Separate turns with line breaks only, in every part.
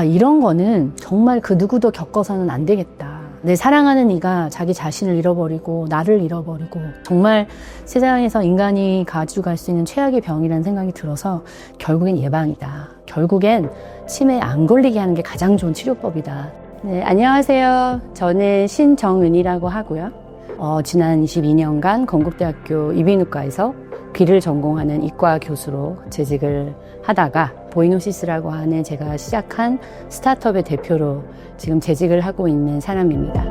이런 거는 정말 그 누구도 겪어서는 안 되겠다. 내 사랑하는 이가 자기 자신을 잃어버리고 나를 잃어버리고 정말 세상에서 인간이 가지고 갈 수 있는 최악의 병이라는 생각이 들어서 결국엔 예방이다. 결국엔 치매에 안 걸리게 하는 게 가장 좋은 치료법이다. 네, 안녕하세요. 저는 신정은이라고 하고요. 지난 22년간 건국대학교 이비인후과에서 귀를 전공하는 이과 교수로 재직을 하다가 보이노시스라고 하는 제가 시작한 스타트업의 대표로 지금 재직을 하고 있는 사람입니다.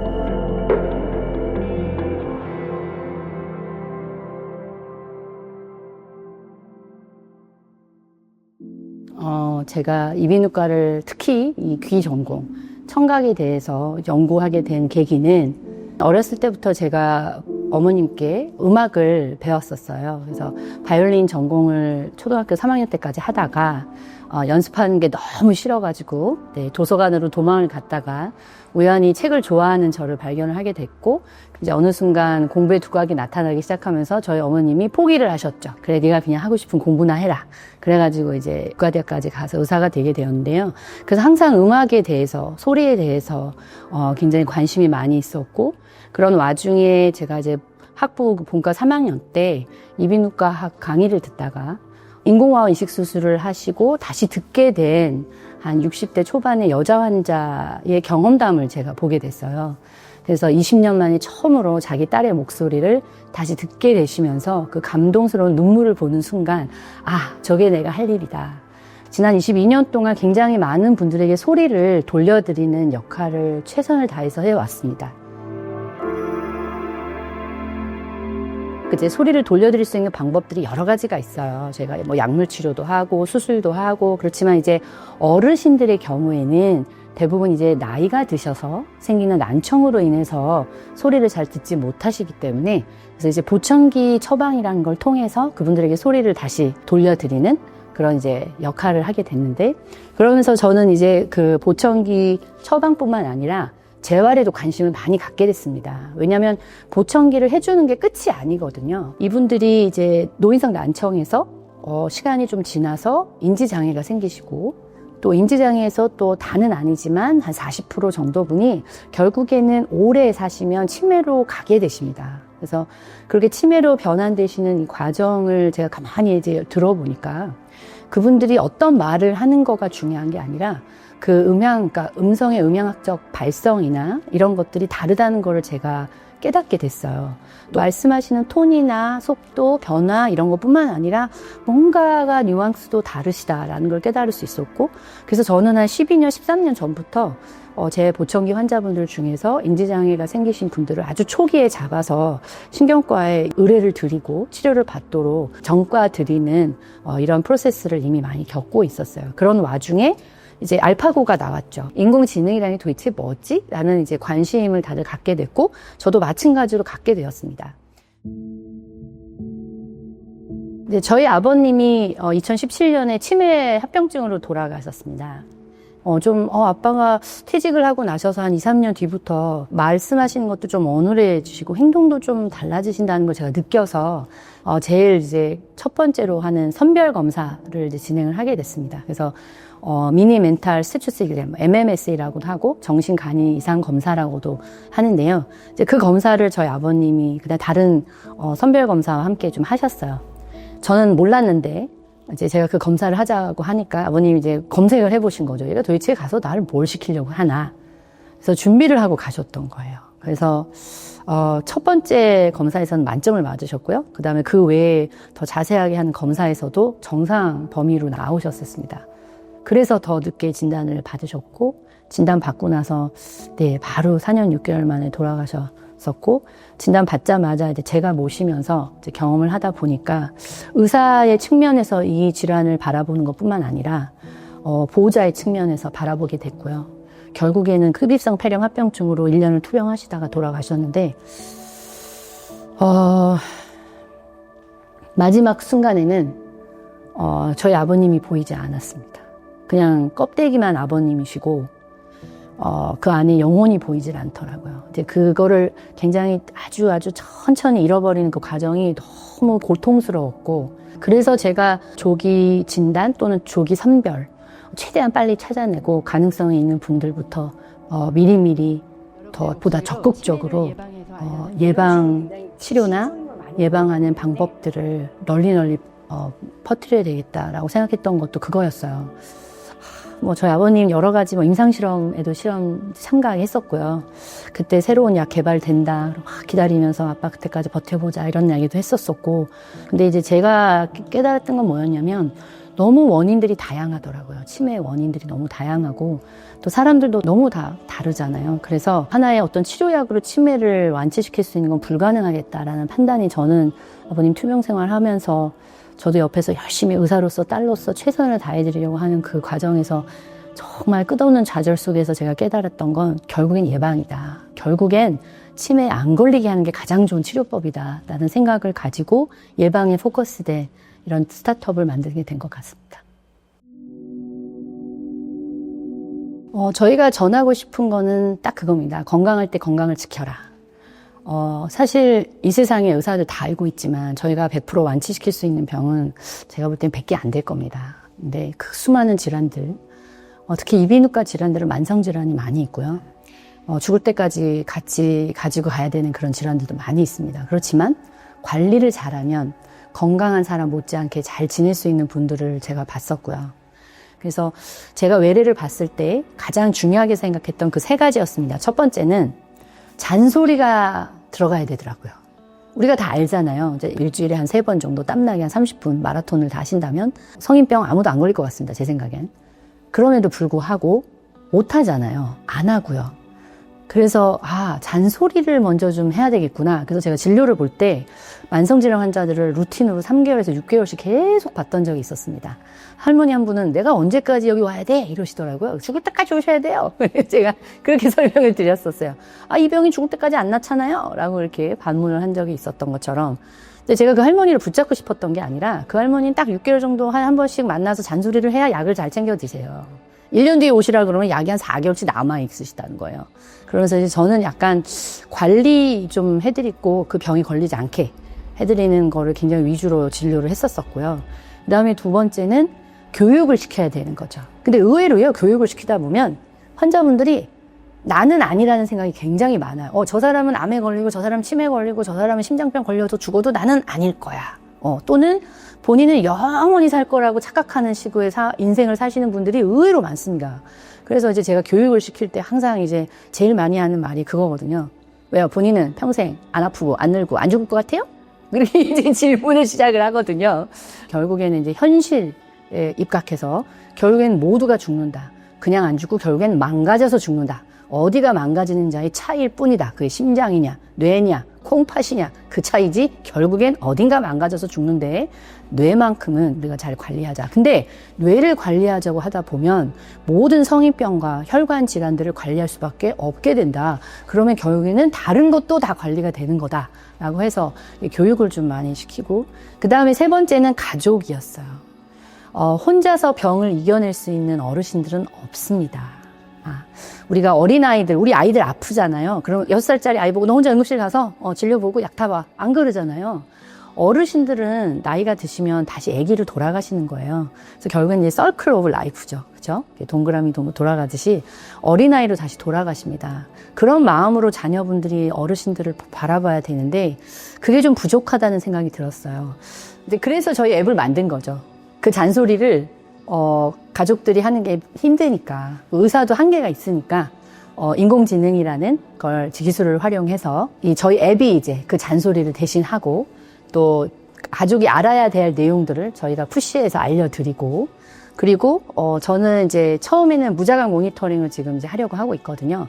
제가 이비인후과를 특히 이 귀 전공, 청각에 대해서 연구하게 된 계기는 어렸을 때부터 제가 어머님께 음악을 배웠었어요. 그래서 바이올린 전공을 초등학교 3학년 때까지 하다가 연습하는 게 너무 싫어가지고 도서관으로 도망을 갔다가 우연히 책을 좋아하는 저를 발견을 하게 됐고 이제 어느 순간 공부의 두각이 나타나기 시작하면서 저희 어머님이 포기를 하셨죠. 그래, 네가 그냥 하고 싶은 공부나 해라. 그래가지고 이제 의과대학까지 가서 의사가 되게 되었는데요. 그래서 항상 음악에 대해서, 소리에 대해서 굉장히 관심이 많이 있었고 그런 와중에 제가 이제 학부 본과 3학년 때 이비인후과 학 강의를 듣다가 인공화학 이식 수술을 하시고 다시 듣게 된 한 60대 초반의 여자 환자의 경험담을 제가 보게 됐어요. 그래서 20년 만에 처음으로 자기 딸의 목소리를 다시 듣게 되시면서 그 감동스러운 눈물을 보는 순간 저게 내가 할 일이다. 지난 22년 동안 굉장히 많은 분들에게 소리를 돌려드리는 역할을 최선을 다해서 해왔습니다. 이제 소리를 돌려드릴 수 있는 방법들이 여러 가지가 있어요. 제가 뭐 약물 치료도 하고 수술도 하고 그렇지만 이제 어르신들의 경우에는 대부분 이제 나이가 드셔서 생기는 난청으로 인해서 소리를 잘 듣지 못하시기 때문에 그래서 이제 보청기 처방이라는 걸 통해서 그분들에게 소리를 다시 돌려드리는 그런 이제 역할을 하게 됐는데 그러면서 저는 이제 그 보청기 처방뿐만 아니라 재활에도 관심을 많이 갖게 됐습니다. 왜냐하면 보청기를 해주는 게 끝이 아니거든요. 이분들이 이제 노인성 난청에서 시간이 좀 지나서 인지장애가 생기시고 또 인지장애에서 또 다는 아니지만 한 40% 정도 분이 결국에는 오래 사시면 치매로 가게 되십니다. 그래서 그렇게 치매로 변환되시는 이 과정을 제가 가만히 이제 들어보니까 그분들이 어떤 말을 하는 거가 중요한 게 아니라 그 그러니까 음성의 음향학적 발성이나 이런 것들이 다르다는 거를 제가 깨닫게 됐어요. 또 말씀하시는 톤이나 속도, 변화 이런 것뿐만 아니라 뭔가가 뉘앙스도 다르시다라는 걸 깨달을 수 있었고 그래서 저는 한 12년, 13년 전부터 제 보청기 환자분들 중에서 인지장애가 생기신 분들을 아주 초기에 잡아서 신경과에 의뢰를 드리고 치료를 받도록 전과 드리는 이런 프로세스를 이미 많이 겪고 있었어요. 그런 와중에 이제 알파고가 나왔죠. 인공지능이라는 게 도대체 뭐지? 라는 이제 관심을 다들 갖게 됐고, 저도 마찬가지로 갖게 되었습니다. 네, 저희 아버님이 2017년에 치매 합병증으로 돌아가셨습니다. 아빠가 퇴직을 하고 나셔서 한 2, 3년 뒤부터 말씀하시는 것도 좀 어눌해지시고 행동도 좀 달라지신다는 걸 제가 느껴서 제일 이제 첫 번째로 하는 선별 검사를 이제 진행을 하게 됐습니다. 그래서 미니 멘탈 스태투스 exam, MMS라고도 하고 정신간이 이상 검사라고도 하는데요. 이제 그 검사를 저희 아버님이 그다음 다른 선별 검사와 함께 좀 하셨어요. 저는 몰랐는데 이제 제가 그 검사를 하자고 하니까 아버님이 이제 검색을 해보신 거죠. 얘가 도대체 가서 나를 뭘 시키려고 하나. 그래서 준비를 하고 가셨던 거예요. 그래서 첫 번째 검사에서는 만점을 맞으셨고요. 그 다음에 그 외에 더 자세하게 한 검사에서도 정상 범위로 나오셨었습니다. 그래서 더 늦게 진단을 받으셨고 진단 받고 나서 바로 4년 6개월 만에 돌아가셨었고 진단 받자마자 이제 제가 모시면서 이제 경험을 하다 보니까 의사의 측면에서 이 질환을 바라보는 것뿐만 아니라 보호자의 측면에서 바라보게 됐고요. 결국에는 흡입성 폐렴 합병증으로 1년을 투병하시다가 돌아가셨는데 마지막 순간에는 저희 아버님이 보이지 않았습니다. 그냥 껍데기만 아버님이시고 그 안에 영혼이 보이질 않더라고요. 이제 그거를 굉장히 아주 천천히 잃어버리는 그 과정이 너무 고통스러웠고, 그래서 제가 조기 진단 또는 조기 선별, 최대한 빨리 찾아내고 가능성이 있는 분들부터 미리미리 더 보다 적극적으로 예방 치료나 예방하는 방법들을 널리 퍼뜨려야 되겠다라고 생각했던 것도 그거였어요. 저희 아버님 여러 가지 임상실험에도 실험 참가했었고요. 그때 새로운 약 개발된다. 막 기다리면서 아빠 그때까지 버텨보자 이런 이야기도 했었었고. 근데 이제 제가 깨달았던 건 뭐였냐면 너무 원인들이 다양하더라고요. 치매의 원인들이 너무 다양하고 또 사람들도 너무 다 다르잖아요. 그래서 하나의 어떤 치료약으로 치매를 완치시킬 수 있는 건 불가능하겠다라는 판단이 저는 아버님 투병 생활하면서 저도 옆에서 열심히 의사로서 딸로서 최선을 다해드리려고 하는 그 과정에서 정말 끝없는 좌절 속에서 제가 깨달았던 건 결국엔 예방이다. 결국엔 치매에 안 걸리게 하는 게 가장 좋은 치료법이다. 라는 생각을 가지고 예방에 포커스된 이런 스타트업을 만들게 된 것 같습니다. 저희가 전하고 싶은 거는 딱 그겁니다. 건강할 때 건강을 지켜라. 사실 이 세상에 의사들 다 알고 있지만 저희가 100% 완치시킬 수 있는 병은 제가 볼 땐 100개 안 될 겁니다. 근데 그 수많은 질환들, 특히 이비인후과 질환들은 만성 질환이 많이 있고요. 죽을 때까지 같이 가지고 가야 되는 그런 질환들도 많이 있습니다. 그렇지만 관리를 잘하면 건강한 사람 못지않게 잘 지낼 수 있는 분들을 제가 봤었고요. 그래서 제가 외래를 봤을 때 가장 중요하게 생각했던 그 3가지였습니다. 첫 번째는 잔소리가 들어가야 되더라고요. 우리가 다 알잖아요. 이제 일주일에 한 3번 정도 땀나게 한 30분 마라톤을 다 하신다면 성인병 아무도 안 걸릴 것 같습니다. 제 생각엔. 그럼에도 불구하고 못 하잖아요. 안 하고요. 그래서 잔소리를 먼저 좀 해야 되겠구나. 그래서 제가 진료를 볼 때 만성질환 환자들을 루틴으로 3개월에서 6개월씩 계속 봤던 적이 있었습니다. 할머니 한 분은 내가 언제까지 여기 와야 돼? 이러시더라고요. 죽을 때까지 오셔야 돼요. 제가 그렇게 설명을 드렸었어요. 이 병이 죽을 때까지 안 낫잖아요. 라고 이렇게 반문을 한 적이 있었던 것처럼. 근데 제가 그 할머니를 붙잡고 싶었던 게 아니라 그 할머니는 딱 6개월 정도 한 번씩 만나서 잔소리를 해야 약을 잘 챙겨 드세요. 1년 뒤에 오시라 그러면 약이 한 4개월치 남아 있으시다는 거예요. 그러면서 이제 저는 약간 관리 좀 해드리고 그 병이 걸리지 않게 해드리는 거를 굉장히 위주로 진료를 했었었고요. 그 다음에 2번째는 교육을 시켜야 되는 거죠. 근데 의외로요, 교육을 시키다 보면 환자분들이 나는 아니라는 생각이 굉장히 많아요. 저 사람은 암에 걸리고 저 사람은 치매에 걸리고 저 사람은 심장병 걸려도 죽어도 나는 아닐 거야. 또는 본인은 영원히 살 거라고 착각하는 시구의 인생을 사시는 분들이 의외로 많습니다. 그래서 이제 제가 교육을 시킬 때 항상 이제 제일 많이 하는 말이 그거거든요. 왜요? 본인은 평생 안 아프고 안 늙고 안 죽을 것 같아요? 그렇게 이제 질문을 시작을 하거든요. 결국에는 이제 현실에 입각해서 결국엔 모두가 죽는다. 그냥 안 죽고 결국엔 망가져서 죽는다. 어디가 망가지는 자의 차이일 뿐이다. 그게 심장이냐, 뇌냐, 콩팥이냐 그 차이지 결국엔 어딘가 망가져서 죽는데 뇌만큼은 우리가 잘 관리하자. 근데 뇌를 관리하자고 하다 보면 모든 성인병과 혈관 질환들을 관리할 수밖에 없게 된다. 그러면 결국에는 다른 것도 다 관리가 되는 거다 라고 해서 교육을 좀 많이 시키고, 그 다음에 3번째는 가족이었어요. 혼자서 병을 이겨낼 수 있는 어르신들은 없습니다. 우리가 어린아이들, 우리 아이들 아프잖아요. 그럼 6살짜리 아이 보고 너 혼자 응급실 가서 진료 보고 약 타봐. 안 그러잖아요. 어르신들은 나이가 드시면 다시 아기로 돌아가시는 거예요. 그래서 결국엔 이제 서클 오브 라이프죠. 그죠? 동그라미 돌아가듯이 어린아이로 다시 돌아가십니다. 그런 마음으로 자녀분들이 어르신들을 바라봐야 되는데 그게 좀 부족하다는 생각이 들었어요. 근데 그래서 저희 앱을 만든 거죠. 그 잔소리를 가족들이 하는 게 힘드니까, 의사도 한계가 있으니까, 인공지능이라는 걸 기술을 활용해서, 저희 앱이 이제 그 잔소리를 대신하고, 또 가족이 알아야 될 내용들을 저희가 푸시해서 알려드리고, 그리고 저는 이제 처음에는 무자각 모니터링을 지금 이제 하려고 하고 있거든요.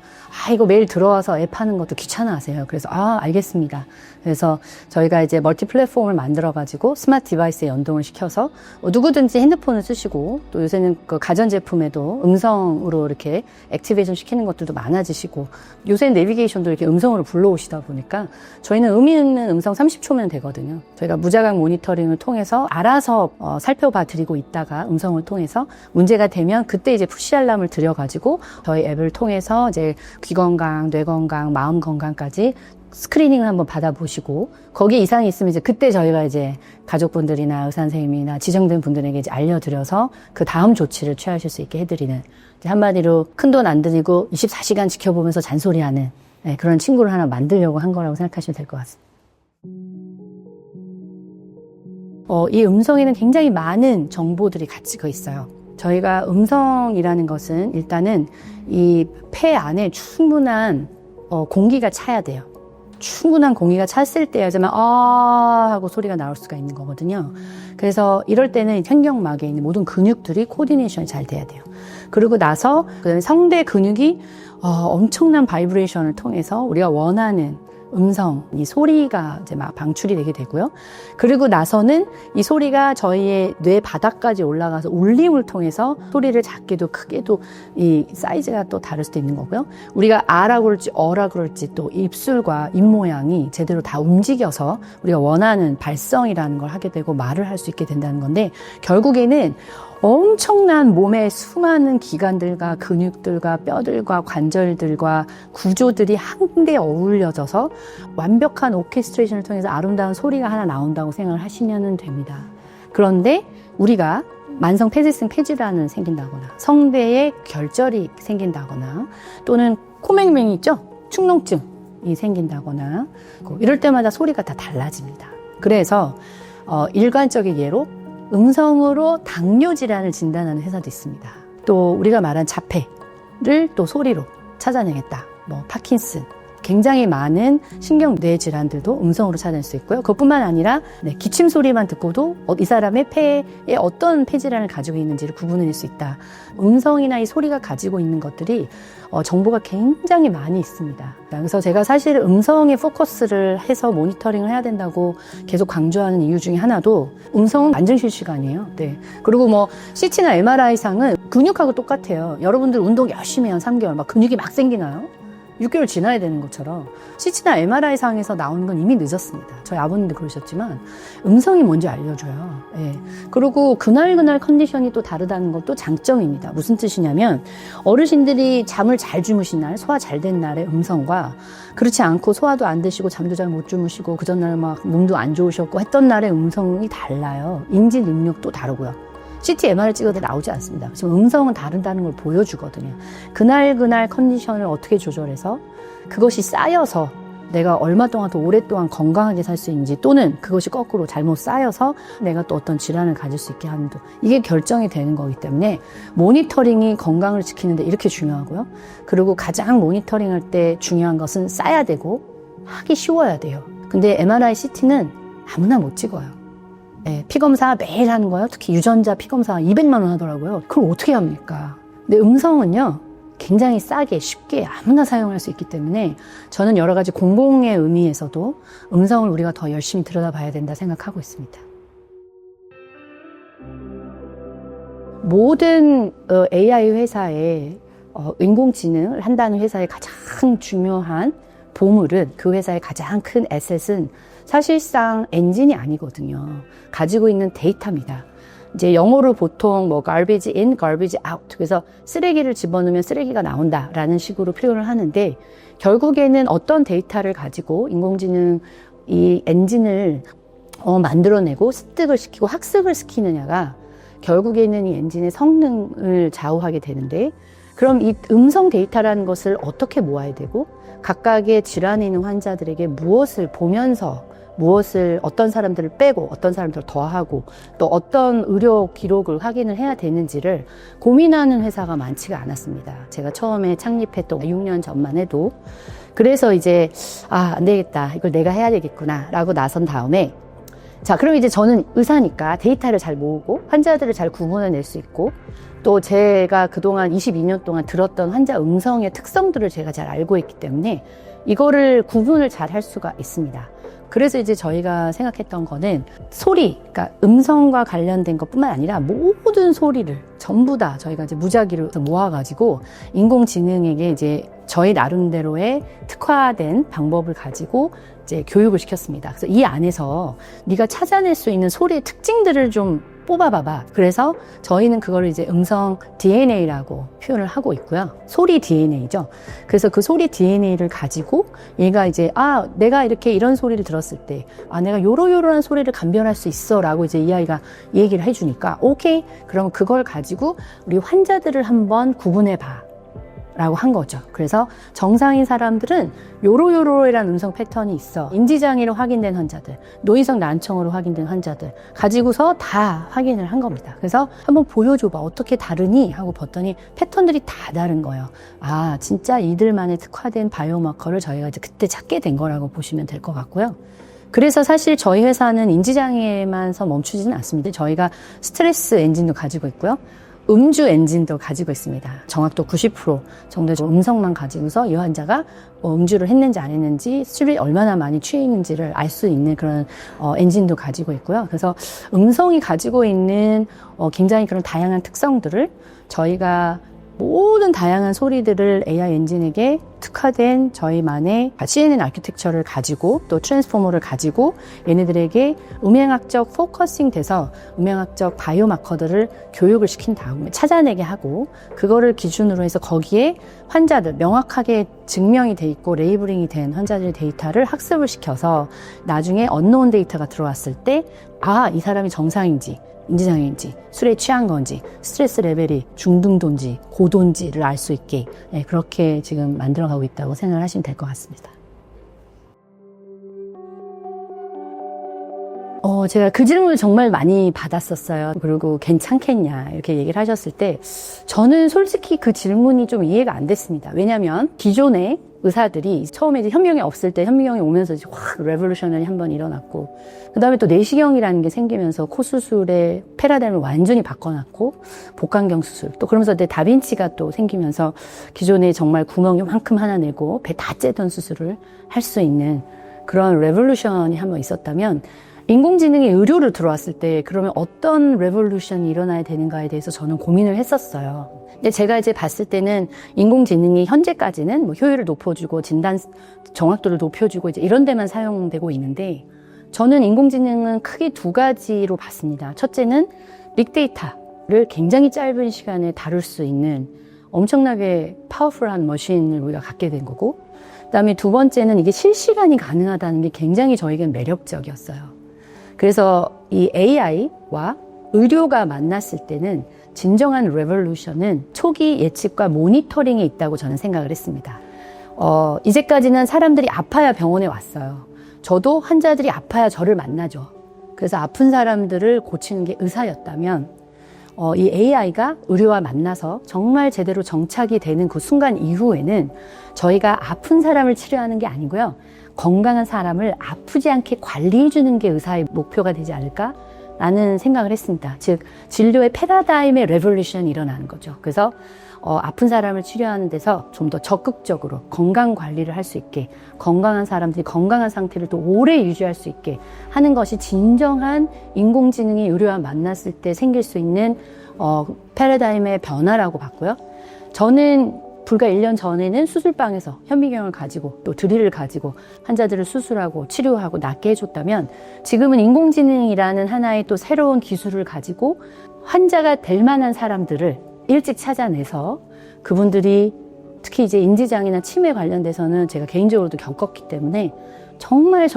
이거 매일 들어와서 앱 하는 것도 귀찮아하세요. 그래서 알겠습니다. 그래서 저희가 이제 멀티 플랫폼을 만들어가지고 스마트 디바이스에 연동을 시켜서 누구든지 핸드폰을 쓰시고, 또 요새는 그 가전제품에도 음성으로 이렇게 액티베이션 시키는 것들도 많아지시고, 요새 내비게이션도 이렇게 음성으로 불러오시다 보니까 저희는 의미 있는 음성 30초면 되거든요. 저희가 무자각 모니터링을 통해서 알아서 살펴봐 드리고 있다가 음성을 통해서 문제가 되면 그때 이제 푸시 알람을 드려가지고 저희 앱을 통해서 이제 귀 건강, 뇌 건강, 마음 건강까지 스크리닝을 한번 받아보시고 거기에 이상이 있으면 이제 그때 저희가 이제 가족분들이나 의사 선생님이나 지정된 분들에게 이제 알려드려서 그 다음 조치를 취하실 수 있게 해드리는, 이제 한마디로 큰 돈 안 들이고 24시간 지켜보면서 잔소리하는 그런 친구를 하나 만들려고 한 거라고 생각하시면 될 것 같습니다. 이 음성에는 굉장히 많은 정보들이 갇히고 있어요. 저희가 음성이라는 것은 일단은 이 폐 안에 충분한 공기가 차야 돼요. 충분한 공기가 찼을 때야지만 하고 소리가 나올 수가 있는 거거든요. 그래서 이럴 때는 횡격막에 있는 모든 근육들이 코디네이션이 잘 돼야 돼요. 그리고 나서 그다음에 성대 근육이 엄청난 바이브레이션을 통해서 우리가 원하는 음성, 이 소리가 이제 막 방출이 되게 되고요. 그리고 나서는 이 소리가 저희의 뇌 바닥까지 올라가서 울림을 통해서 소리를 작게도 크게도 이 사이즈가 또 다를 수도 있는 거고요. 우리가 아라고 그럴지 어라고 그럴지 또 입술과 입 모양이 제대로 다 움직여서 우리가 원하는 발성이라는 걸 하게 되고 말을 할 수 있게 된다는 건데, 결국에는 엄청난 몸의 수많은 기관들과 근육들과 뼈들과 관절들과 구조들이 한데 어울려져서 완벽한 오케스트레이션을 통해서 아름다운 소리가 하나 나온다고 생각을 하시면 됩니다. 그런데 우리가 만성 폐쇄성 폐질환이 생긴다거나 성대에 결절이 생긴다거나 또는 코맹맹이 있죠? 축농증이 생긴다거나 이럴 때마다 소리가 다 달라집니다. 그래서 일관적인 예로 음성으로 당뇨 질환을 진단하는 회사도 있습니다. 또 우리가 말한 자폐를 또 소리로 찾아내겠다. 파킨슨, 굉장히 많은 신경뇌 질환들도 음성으로 찾아낼 수 있고요. 그것뿐만 아니라 기침 소리만 듣고도 이 사람의 폐에 어떤 폐 질환을 가지고 있는지를 구분해낼 수 있다. 음성이나 이 소리가 가지고 있는 것들이 정보가 굉장히 많이 있습니다. 그래서 제가 사실 음성에 포커스를 해서 모니터링을 해야 된다고 계속 강조하는 이유 중에 하나도 음성은 완전 실시가 아니에요. 네. 그리고 CT나 MRI상은 근육하고 똑같아요. 여러분들 운동 열심히 한 3개월 막 근육이 막 생기나요? 6개월 지나야 되는 것처럼 CT나 MRI 상에서 나오는 건 이미 늦었습니다. 저희 아버님도 그러셨지만 음성이 뭔지 알려줘요. 예. 그리고 그날 컨디션이 또 다르다는 것도 장점입니다. 무슨 뜻이냐면 어르신들이 잠을 잘 주무신 날, 소화 잘 된 날의 음성과 그렇지 않고 소화도 안 되시고 잠도 잘 못 주무시고 그 전날 막 몸도 안 좋으셨고 했던 날의 음성이 달라요. 인지 능력도 다르고요. CT, MR을 찍어도 나오지 않습니다. 지금 음성은 다르다는 걸 보여주거든요. 그날 컨디션을 어떻게 조절해서 그것이 쌓여서 내가 얼마 동안 더 오랫동안 건강하게 살 수 있는지, 또는 그것이 거꾸로 잘못 쌓여서 내가 또 어떤 질환을 가질 수 있게 하는, 이게 결정이 되는 거기 때문에 모니터링이 건강을 지키는데 이렇게 중요하고요. 그리고 가장 모니터링할 때 중요한 것은 쌓아야 되고 하기 쉬워야 돼요. 근데 MRI, CT는 아무나 못 찍어요. 네, 피검사 매일 하는 거예요. 특히 유전자 피검사 200만 원 하더라고요. 그걸 어떻게 합니까? 근데 음성은요, 굉장히 싸게 쉽게 아무나 사용할 수 있기 때문에 저는 여러 가지 공공의 의미에서도 음성을 우리가 더 열심히 들여다봐야 된다 생각하고 있습니다. 모든 AI 회사에 인공지능을 한다는 회사의 가장 중요한 보물은, 그 회사의 가장 큰 에셋은 사실상 엔진이 아니거든요. 가지고 있는 데이터입니다. 이제 영어로 보통 garbage in, garbage out. 그래서 쓰레기를 집어넣으면 쓰레기가 나온다라는 식으로 표현을 하는데, 결국에는 어떤 데이터를 가지고 인공지능 이 엔진을 만들어내고 습득을 시키고 학습을 시키느냐가 결국에는 이 엔진의 성능을 좌우하게 되는데, 그럼 이 음성 데이터라는 것을 어떻게 모아야 되고, 각각의 질환이 있는 환자들에게 무엇을 보면서 어떤 사람들을 빼고 어떤 사람들을 더하고 또 어떤 의료 기록을 확인을 해야 되는지를 고민하는 회사가 많지가 않았습니다. 제가 처음에 창립했던 6년 전만 해도. 그래서 이제 안 되겠다, 이걸 내가 해야 되겠구나 라고 나선 다음에, 자, 그럼 이제 저는 의사니까 데이터를 잘 모으고 환자들을 잘 구분해낼 수 있고, 또 제가 그동안 22년 동안 들었던 환자 음성의 특성들을 제가 잘 알고 있기 때문에 이거를 구분을 잘 할 수가 있습니다. 그래서 이제 저희가 생각했던 거는 소리, 그러니까 음성과 관련된 것뿐만 아니라 모든 소리를 전부 다 저희가 이제 무작위로 모아가지고 인공지능에게 이제 저희 나름대로의 특화된 방법을 가지고 이제 교육을 시켰습니다. 그래서 이 안에서 네가 찾아낼 수 있는 소리의 특징들을 좀 뽑아봐봐. 그래서 저희는 그걸 이제 음성 DNA라고 표현을 하고 있고요. 소리 DNA죠. 그래서 그 소리 DNA를 가지고 얘가 이제 내가 이렇게 이런 소리를 들었을 때 내가 요러요러한 소리를 감별할 수 있어 라고 이제 이 아이가 얘기를 해주니까 오케이, 그럼 그걸 가지고 우리 환자들을 한번 구분해봐 라고 한 거죠. 그래서 정상인 사람들은 요로요로이란 음성 패턴이 있어. 인지장애로 확인된 환자들, 노인성 난청으로 확인된 환자들 가지고서 다 확인을 한 겁니다. 그래서 한번 보여줘봐. 어떻게 다르니? 하고 봤더니 패턴들이 다 다른 거예요. 진짜 이들만의 특화된 바이오마커를 저희가 이제 그때 찾게 된 거라고 보시면 될 것 같고요. 그래서 사실 저희 회사는 인지장애만서 멈추지는 않습니다. 저희가 스트레스 엔진도 가지고 있고요. 음주 엔진도 가지고 있습니다. 정확도 90% 정도의 음성만 가지고서 이 환자가 음주를 했는지 안 했는지, 술이 얼마나 많이 취했는지를 알 수 있는 그런 엔진도 가지고 있고요. 그래서 음성이 가지고 있는 굉장히 그런 다양한 특성들을 저희가 모든 다양한 소리들을 AI 엔진에게 특화된 저희만의 CNN 아키텍처를 가지고 또 트랜스포머를 가지고 얘네들에게 음향학적 포커싱 돼서 음향학적 바이오마커들을 교육을 시킨 다음에 찾아내게 하고, 그거를 기준으로 해서 거기에 환자들 명확하게 증명이 돼 있고 레이블링이 된 환자들의 데이터를 학습을 시켜서 나중에 언노운 데이터가 들어왔을 때 이 사람이 정상인지 인지장애인지, 술에 취한 건지, 스트레스 레벨이 중등도인지, 고도인지를 알 수 있게 그렇게 지금 만들어가고 있다고 생각을 하시면 될 것 같습니다. 제가 그 질문을 정말 많이 받았었어요. 그리고 괜찮겠냐 이렇게 얘기를 하셨을 때 저는 솔직히 그 질문이 좀 이해가 안 됐습니다. 왜냐하면 기존의 의사들이 처음에 이제 현미경이 없을 때 현미경이 오면서 이제 확 레볼루션이 한번 일어났고, 그 다음에 또 내시경이라는 게 생기면서 코 수술의 패러다임을 완전히 바꿔놨고, 복강경 수술 또 그러면서 다빈치가 또 생기면서 기존에 정말 구멍 요만큼 하나 내고 배 다 째던 수술을 할 수 있는 그런 레볼루션이 한번 있었다면, 인공지능이 의료로 들어왔을 때 그러면 어떤 레볼루션이 일어나야 되는가에 대해서 저는 고민을 했었어요. 근데 제가 이제 봤을 때는 인공지능이 현재까지는 뭐 효율을 높여주고 진단 정확도를 높여주고 이제 이런 데만 사용되고 있는데, 저는 인공지능은 크게 두 가지로 봤습니다. 첫째는 빅데이터를 굉장히 짧은 시간에 다룰 수 있는 엄청나게 파워풀한 머신을 우리가 갖게 된 거고, 그다음에 두 번째는 이게 실시간이 가능하다는 게 굉장히 저에겐 매력적이었어요. 그래서 이 AI와 의료가 만났을 때는 진정한 레볼루션은 초기 예측과 모니터링에 있다고 저는 생각을 했습니다. 이제까지는 사람들이 아파야 병원에 왔어요. 저도 환자들이 아파야 저를 만나죠. 그래서 아픈 사람들을 고치는 게 의사였다면 이 AI가 의료와 만나서 정말 제대로 정착이 되는 그 순간 이후에는 저희가 아픈 사람을 치료하는 게 아니고요, 건강한 사람을 아프지 않게 관리해주는 게 의사의 목표가 되지 않을까라는 생각을 했습니다. 즉 진료의 패러다임의 레볼루션이 일어나는 거죠. 그래서 아픈 사람을 치료하는 데서 좀 더 적극적으로 건강 관리를 할 수 있게, 건강한 사람들이 건강한 상태를 또 오래 유지할 수 있게 하는 것이 진정한 인공지능이 의료와 만났을 때 생길 수 있는 패러다임의 변화라고 봤고요. 저는 불과 1년 전에는 수술방에서 현미경을 가지고 또 드릴을 가지고 환자들을 수술하고 치료하고 낫게 해줬다면, 지금은 인공지능이라는 하나의 또 새로운 기술을 가지고 환자가 될 만한 사람들을 일찍 찾아내서 그분들이 특히 이제 인지장애나 치매 관련돼서는 제가 개인적으로도 겪었기 때문에 정말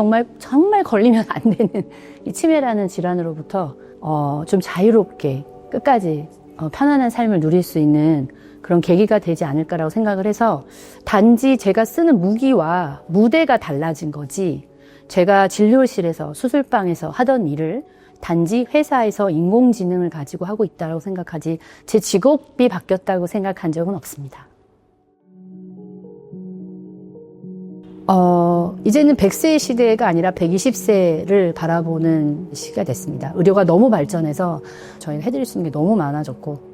걸리면 안 되는 이 치매라는 질환으로부터 좀 자유롭게 끝까지 편안한 삶을 누릴 수 있는 그런 계기가 되지 않을까라고 생각을 해서, 단지 제가 쓰는 무기와 무대가 달라진 거지 제가 진료실에서 수술방에서 하던 일을 단지 회사에서 인공지능을 가지고 하고 있다고 생각하지 제 직업이 바뀌었다고 생각한 적은 없습니다. 이제는 100세의 시대가 아니라 120세를 바라보는 시기가 됐습니다. 의료가 너무 발전해서 저희가 해드릴 수 있는 게 너무 많아졌고,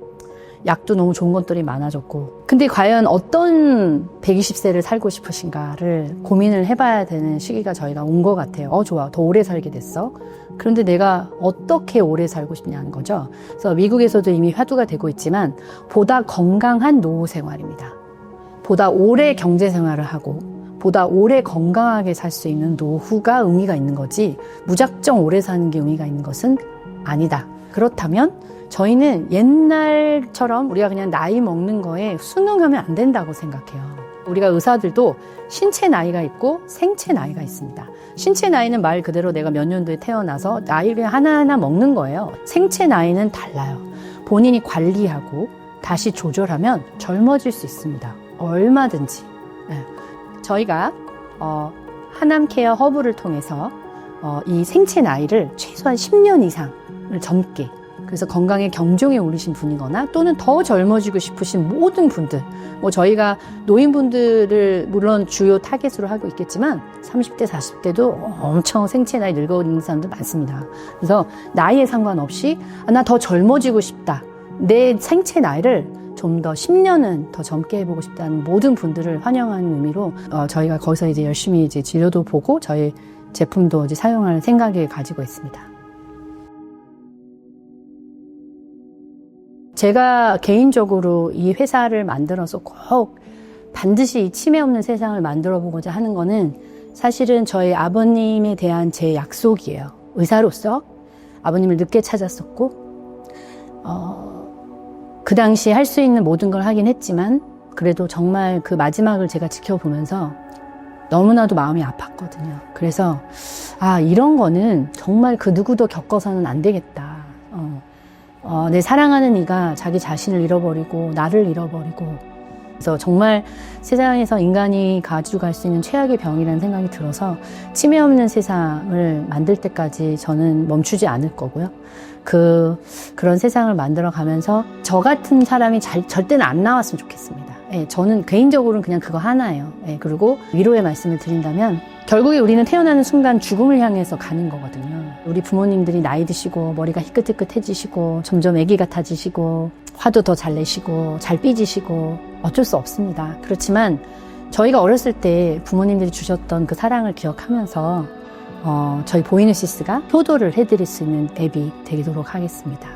약도 너무 좋은 것들이 많아졌고, 근데 과연 어떤 120세를 살고 싶으신가를 고민을 해봐야 되는 시기가 저희가 온 것 같아요. 좋아, 더 오래 살게 됐어. 그런데 내가 어떻게 오래 살고 싶냐는 거죠. 그래서 미국에서도 이미 화두가 되고 있지만 보다 건강한 노후 생활입니다. 보다 오래 경제 생활을 하고 보다 오래 건강하게 살 수 있는 노후가 의미가 있는 거지, 무작정 오래 사는 게 의미가 있는 것은 아니다 그렇다면 저희는 옛날처럼 우리가 그냥 나이 먹는 거에 순응하면 안 된다고 생각해요. 우리가 의사들도 신체 나이가 있고 생체 나이가 있습니다. 신체 나이는 말 그대로 내가 몇 년도에 태어나서 나이를 하나하나 먹는 거예요. 생체 나이는 달라요. 본인이 관리하고 다시 조절하면 젊어질 수 있습니다. 얼마든지. 저희가 하남케어 허브를 통해서 이 생체 나이를 최소한 10년 이상을 젊게, 그래서 건강에 경종에 오르신 분이거나 또는 더 젊어지고 싶으신 모든 분들, 뭐 저희가 노인분들을 물론 주요 타겟으로 하고 있겠지만 30대, 40대도 엄청 생체 나이 늙어 있는 사람들 많습니다. 그래서 나이에 상관없이 나 더 젊어지고 싶다. 내 생체 나이를 좀 더 10년은 더 젊게 해보고 싶다는 모든 분들을 환영하는 의미로 저희가 거기서 이제 열심히 이제 진료도 보고 저희 제품도 이제 사용할 생각을 가지고 있습니다. 제가 개인적으로 이 회사를 만들어서 꼭 반드시 이 치매 없는 세상을 만들어 보고자 하는 거는 사실은 저희 아버님에 대한 제 약속이에요. 의사로서 아버님을 늦게 찾았었고, 그 당시 할 수 있는 모든 걸 하긴 했지만, 그래도 정말 그 마지막을 제가 지켜보면서 너무나도 마음이 아팠거든요. 그래서, 이런 거는 정말 그 누구도 겪어서는 안 되겠다. 내 사랑하는 이가 자기 자신을 잃어버리고 나를 잃어버리고, 그래서 정말 세상에서 인간이 가져갈 수 있는 최악의 병이라는 생각이 들어서 치매 없는 세상을 만들 때까지 저는 멈추지 않을 거고요. 그런 세상을 만들어 가면서 저 같은 사람이 절대는 안 나왔으면 좋겠습니다. 저는 개인적으로는 그냥 그거 하나예요. 그리고 위로의 말씀을 드린다면 결국에 우리는 태어나는 순간 죽음을 향해서 가는 거거든요. 우리 부모님들이 나이 드시고 머리가 희끗희끗해지시고 점점 애기 같아지시고 화도 더 잘 내시고 잘 삐지시고 어쩔 수 없습니다. 그렇지만 저희가 어렸을 때 부모님들이 주셨던 그 사랑을 기억하면서 저희 보이는시스가 효도를 해드릴 수 있는 앱이 되도록 하겠습니다.